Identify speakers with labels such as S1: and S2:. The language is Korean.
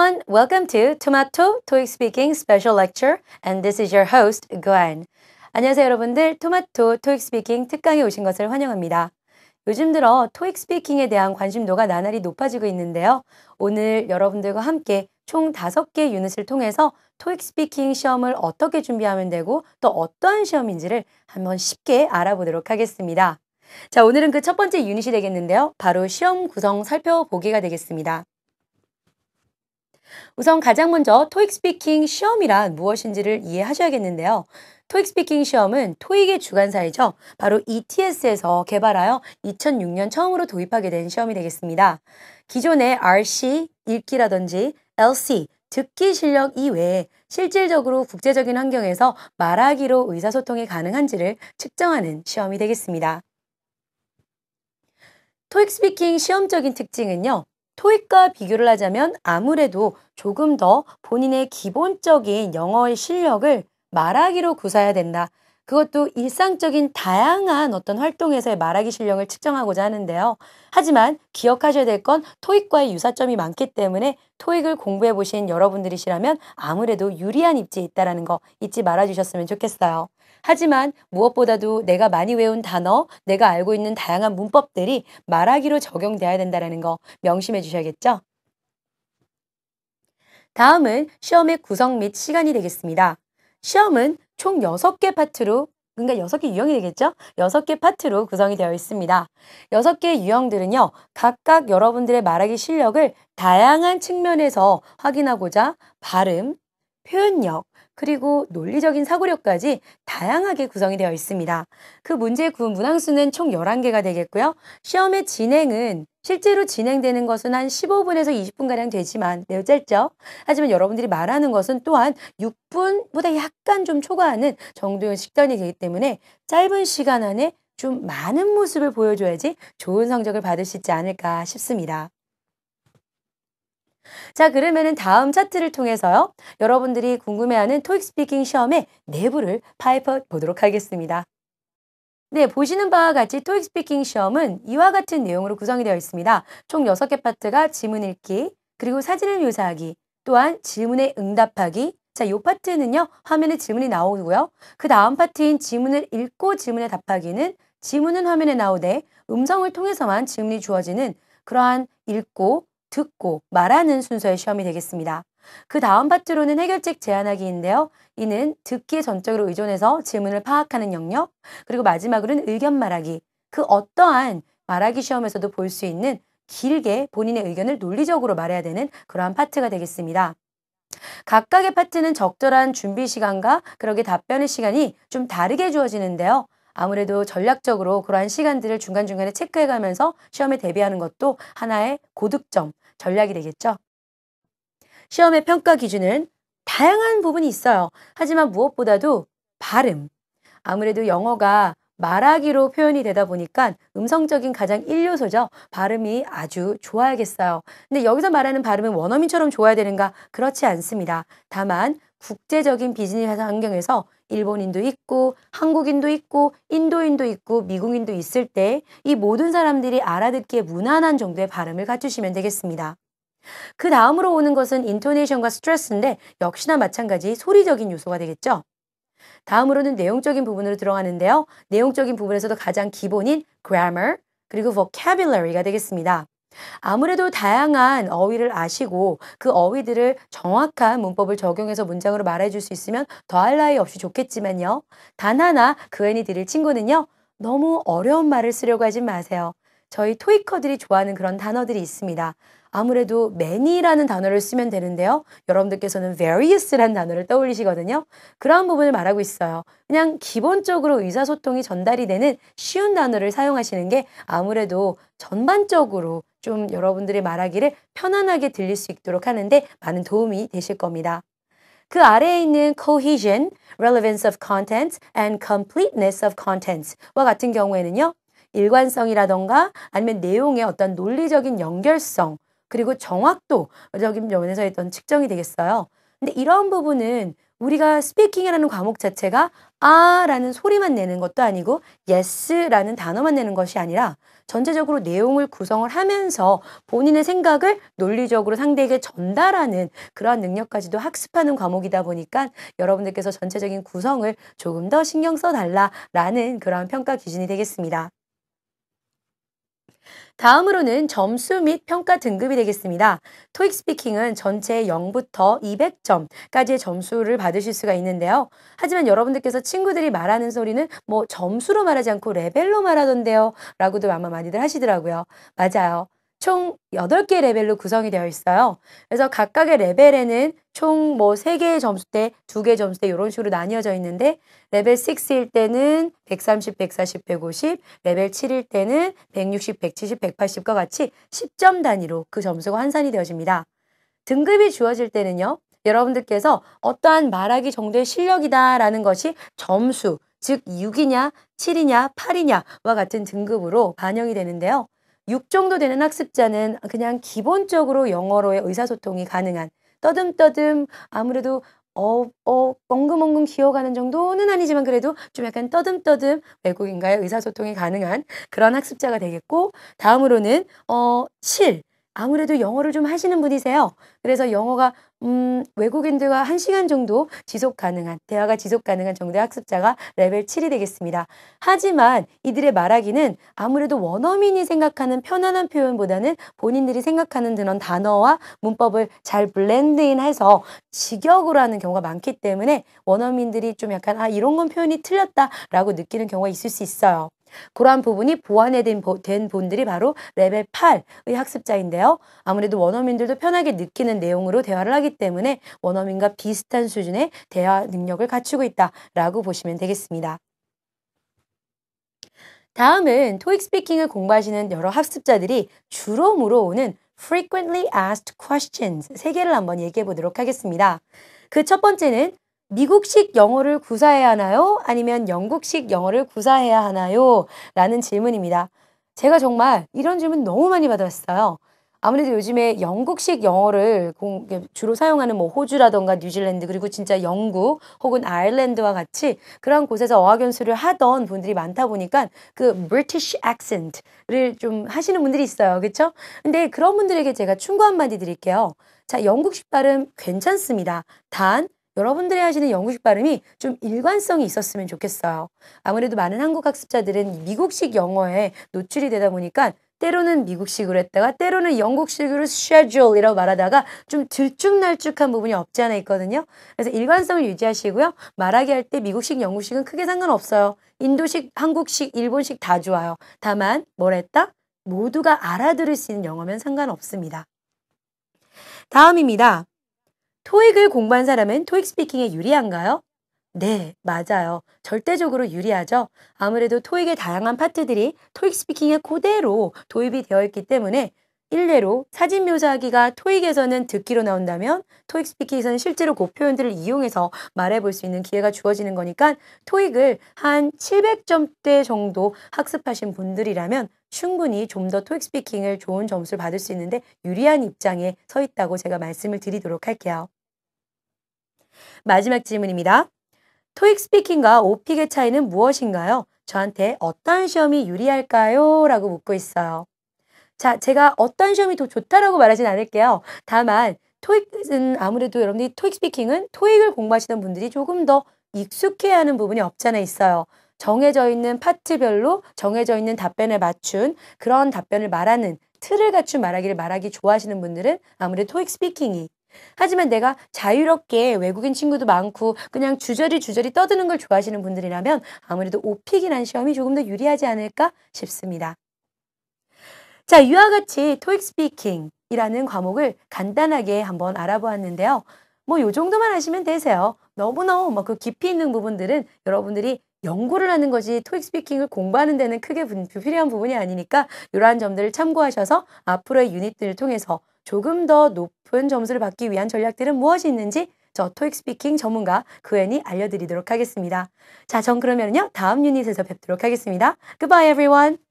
S1: everyone, welcome to Tomato TOEIC Speaking Special Lecture, and this is your host, Gwen. 안녕하세요 여러분들, 토마토 TOEIC Speaking 특강에 오신 것을 환영합니다. 요즘 들어 TOEIC 스피킹에 대한 관심도가 나날이 높아지고 있는데요. 오늘 여러분들과 함께 총 5개 유닛을 통해서 TOEIC 스피킹 시험을 어떻게 준비하면 되고 또 어떠한 시험인지를 한번 쉽게 알아보도록 하겠습니다. 자, 오늘은 그 첫 번째 유닛이 되겠는데요. 바로 시험 구성 살펴보기가 되겠습니다. 우선 가장 먼저 토익 스피킹 시험이란 무엇인지를 이해하셔야겠는데요. 토익 스피킹 시험은 토익의 주관사이죠. 바로 ETS에서 개발하여 2006년 처음으로 도입하게 된 시험이 되겠습니다. 기존의 RC, 읽기라든지 LC, 듣기 실력 이외에 실질적으로 국제적인 환경에서 말하기로 의사소통이 가능한지를 측정하는 시험이 되겠습니다. 토익 스피킹 시험적인 특징은요. 토익과 비교를 하자면 아무래도 조금 더 본인의 기본적인 영어의 실력을 말하기로 구사해야 된다. 그것도 일상적인 다양한 어떤 활동에서의 말하기 실력을 측정하고자 하는데요. 하지만 기억하셔야 될 건 토익과의 유사점이 많기 때문에 토익을 공부해 보신 여러분들이시라면 아무래도 유리한 입지에 있다는 거 잊지 말아주셨으면 좋겠어요. 하지만 무엇보다도 내가 많이 외운 단어, 내가 알고 있는 다양한 문법들이 말하기로 적용돼야 된다는 거 명심해 주셔야겠죠? 다음은 시험의 구성 및 시간이 되겠습니다. 시험은 총 6개 파트로, 그러니까 6개 유형이 되겠죠? 6개 파트로 구성이 되어 있습니다. 6개의 유형들은요, 각각 여러분들의 말하기 실력을 다양한 측면에서 확인하고자 발음, 표현력, 그리고 논리적인 사고력까지 다양하게 구성이 되어 있습니다. 그 문제의 문항수는 총 11개가 되겠고요. 시험의 진행은 실제로 진행되는 것은 한 15분에서 20분가량 되지만 매우 짧죠. 하지만 여러분들이 말하는 것은 또한 6분보다 약간 좀 초과하는 정도의 시간이 되기 때문에 짧은 시간 안에 좀 많은 모습을 보여줘야지 좋은 성적을 받을 수 있지 않을까 싶습니다. 자, 그러면은 다음 차트를 통해서요. 여러분들이 궁금해하는 토익 스피킹 시험의 내부를 파헤쳐 보도록 하겠습니다. 네, 보시는 바와 같이 토익 스피킹 시험은 이와 같은 내용으로 구성이 되어 있습니다. 총 6개 파트가 지문 읽기, 그리고 사진을 묘사하기, 또한 질문에 응답하기. 자, 이 파트는요. 화면에 질문이 나오고요. 그 다음 파트인 지문을 읽고 질문에 답하기는 지문은 화면에 나오되 음성을 통해서만 질문이 주어지는 그러한 읽고 듣고 말하는 순서의 시험이 되겠습니다. 그 다음 파트로는 해결책 제안하기인데요. 이는 듣기에 전적으로 의존해서 질문을 파악하는 영역, 그리고 마지막으로는 의견 말하기. 그 어떠한 말하기 시험에서도 볼 수 있는 길게 본인의 의견을 논리적으로 말해야 되는 그러한 파트가 되겠습니다. 각각의 파트는 적절한 준비 시간과 그러게 답변의 시간이 좀 다르게 주어지는데요. 아무래도 전략적으로 그러한 시간들을 중간중간에 체크해가면서 시험에 대비하는 것도 하나의 고득점, 전략이 되겠죠. 시험의 평가 기준은 다양한 부분이 있어요. 하지만 무엇보다도 발음. 아무래도 영어가 말하기로 표현이 되다 보니까 음성적인 가장 1요소죠. 발음이 아주 좋아야겠어요. 근데 여기서 말하는 발음은 원어민처럼 좋아야 되는가? 그렇지 않습니다. 다만 국제적인 비즈니스 환경에서 일본인도 있고 한국인도 있고 인도인도 있고 미국인도 있을 때 이 모든 사람들이 알아듣기에 무난한 정도의 발음을 갖추시면 되겠습니다. 그 다음으로 오는 것은 인토네이션과 스트레스인데 역시나 마찬가지 소리적인 요소가 되겠죠. 다음으로는 내용적인 부분으로 들어가는데요. 내용적인 부분에서도 가장 기본인 grammar 그리고 vocabulary가 되겠습니다. 아무래도 다양한 어휘를 아시고 그 어휘들을 정확한 문법을 적용해서 문장으로 말해줄 수 있으면 더할 나위 없이 좋겠지만요. 단 하나 그앤이 드릴 친구는요. 너무 어려운 말을 쓰려고 하지 마세요. 저희 토익커들이 좋아하는 그런 단어들이 있습니다. 아무래도 many라는 단어를 쓰면 되는데요. 여러분들께서는 various라는 단어를 떠올리시거든요. 그러한 부분을 말하고 있어요. 그냥 기본적으로 의사소통이 전달이 되는 쉬운 단어를 사용하시는 게 아무래도 전반적으로 좀 여러분들의 말하기를 편안하게 들릴 수 있도록 하는데 많은 도움이 되실 겁니다. 그 아래에 있는 cohesion, relevance of content, and completeness of content와 같은 경우에는요. 일관성이라던가 아니면 내용의 어떤 논리적인 연결성 그리고 정확도적인 면에서 어떤 측정이 되겠어요. 근데 이런 부분은 우리가 스피킹이라는 과목 자체가 아라는 소리만 내는 것도 아니고 yes라는 단어만 내는 것이 아니라 전체적으로 내용을 구성을 하면서 본인의 생각을 논리적으로 상대에게 전달하는 그러한 능력까지도 학습하는 과목이다 보니까 여러분들께서 전체적인 구성을 조금 더 신경 써달라라는 그러한 평가 기준이 되겠습니다. 다음으로는 점수 및 평가 등급이 되겠습니다. 토익 스피킹은 전체 0부터 200점까지의 점수를 받으실 수가 있는데요. 하지만 여러분들께서 친구들이 말하는 소리는 뭐 점수로 말하지 않고 레벨로 말하던데요. 라고도 아마 많이들 하시더라고요. 맞아요. 총 8개 레벨로 구성이 되어 있어요. 그래서 각각의 레벨에는 총 뭐 3개의 점수대, 2개의 점수대 이런 식으로 나뉘어져 있는데 레벨 6일 때는 130, 140, 150, 레벨 7일 때는 160, 170, 180과 같이 10점 단위로 그 점수가 환산이 되어집니다. 등급이 주어질 때는요. 여러분들께서 어떠한 말하기 정도의 실력이다라는 것이 점수, 즉 6이냐, 7이냐, 8이냐와 같은 등급으로 반영이 되는데요. 6 정도 되는 학습자는 그냥 기본적으로 영어로의 의사소통이 가능한 떠듬떠듬 아무래도 엉금엉금 기어가는 정도는 아니지만 그래도 좀 약간 떠듬떠듬 외국인과의 의사소통이 가능한 그런 학습자가 되겠고 다음으로는 7. 아무래도 영어를 좀 하시는 분이세요. 그래서 영어가 외국인들과 1시간 정도 지속 가능한 대화가 지속 가능한 정도의 학습자가 레벨 7이 되겠습니다. 하지만 이들의 말하기는 아무래도 원어민이 생각하는 편안한 표현보다는 본인들이 생각하는 그런 단어와 문법을 잘 블렌드인해서 직역으로 하는 경우가 많기 때문에 원어민들이 좀 약간 이런 건 표현이 틀렸다라고 느끼는 경우가 있을 수 있어요. 그러한 부분이 보완된 분들이 바로 레벨 8의 학습자인데요. 아무래도 원어민들도 편하게 느끼는 내용으로 대화를 하기 때문에 원어민과 비슷한 수준의 대화 능력을 갖추고 있다라고 보시면 되겠습니다. 다음은 토익 스피킹을 공부하시는 여러 학습자들이 주로 물어오는 frequently asked questions 3개를 한번 얘기해 보도록 하겠습니다. 그 첫 번째는 미국식 영어를 구사해야 하나요? 아니면 영국식 영어를 구사해야 하나요? 라는 질문입니다. 제가 정말 이런 질문 너무 많이 받았어요. 아무래도 요즘에 영국식 영어를 주로 사용하는 뭐 호주라던가 뉴질랜드 그리고 진짜 영국 혹은 아일랜드와 같이 그런 곳에서 어학연수를 하던 분들이 많다 보니까 그 British accent를 좀 하시는 분들이 있어요. 그렇죠? 근데 그런 분들에게 제가 충고 한마디 드릴게요. 자, 영국식 발음 괜찮습니다. 단 여러분들이 하시는 영국식 발음이 좀 일관성이 있었으면 좋겠어요. 아무래도 많은 한국 학습자들은 미국식 영어에 노출이 되다 보니까 때로는 미국식으로 했다가 때로는 영국식으로 schedule이라고 말하다가 좀 들쭉날쭉한 부분이 없지 않아 있거든요. 그래서 일관성을 유지하시고요. 말하기 할 때 미국식, 영국식은 크게 상관없어요. 인도식, 한국식, 일본식 다 좋아요. 다만 뭘 했다? 모두가 알아들을 수 있는 영어면 상관없습니다. 다음입니다. 토익을 공부한 사람은 토익 스피킹에 유리한가요? 네, 맞아요. 절대적으로 유리하죠. 아무래도 토익의 다양한 파트들이 토익 스피킹에 그대로 도입이 되어 있기 때문에 일례로 사진 묘사하기가 토익에서는 듣기로 나온다면 토익 스피킹에서는 실제로 그 표현들을 이용해서 말해볼 수 있는 기회가 주어지는 거니까 토익을 한 700점대 정도 학습하신 분들이라면 충분히 좀 더 토익 스피킹을 좋은 점수를 받을 수 있는데 유리한 입장에 서 있다고 제가 말씀을 드리도록 할게요. 마지막 질문입니다. 토익 스피킹과 오픽의 차이는 무엇인가요? 저한테 어떤 시험이 유리할까요? 라고 묻고 있어요. 자, 제가 어떤 시험이 더 좋다라고 말하진 않을게요. 다만 토익은 아무래도 여러분들이 토익 스피킹은 토익을 공부하시는 분들이 조금 더 익숙해야 하는 부분이 없잖아 있어요. 정해져 있는 파트별로 정해져 있는 답변을 맞춘 그런 답변을 말하는 틀을 갖춘 말하기 좋아하시는 분들은 아무래도 토익 스피킹이 하지만 내가 자유롭게 외국인 친구도 많고 그냥 주저리 떠드는 걸 좋아하시는 분들이라면 아무래도 오픽이라는 시험이 조금 더 유리하지 않을까 싶습니다. 자, 이와 같이 토익 스피킹이라는 과목을 간단하게 한번 알아보았는데요. 뭐 요 정도만 하시면 되세요. 너무너무 그 깊이 있는 부분들은 여러분들이 연구를 하는 것이 토익 스피킹을 공부하는 데는 크게 불필요한 부분이 아니니까 이러한 점들을 참고하셔서 앞으로의 유닛들을 통해서 조금 더 높은 점수를 받기 위한 전략들은 무엇이 있는지 저 토익 스피킹 전문가 그앤이 알려드리도록 하겠습니다. 자, 전 그러면요 다음 유닛에서 뵙도록 하겠습니다. Goodbye everyone.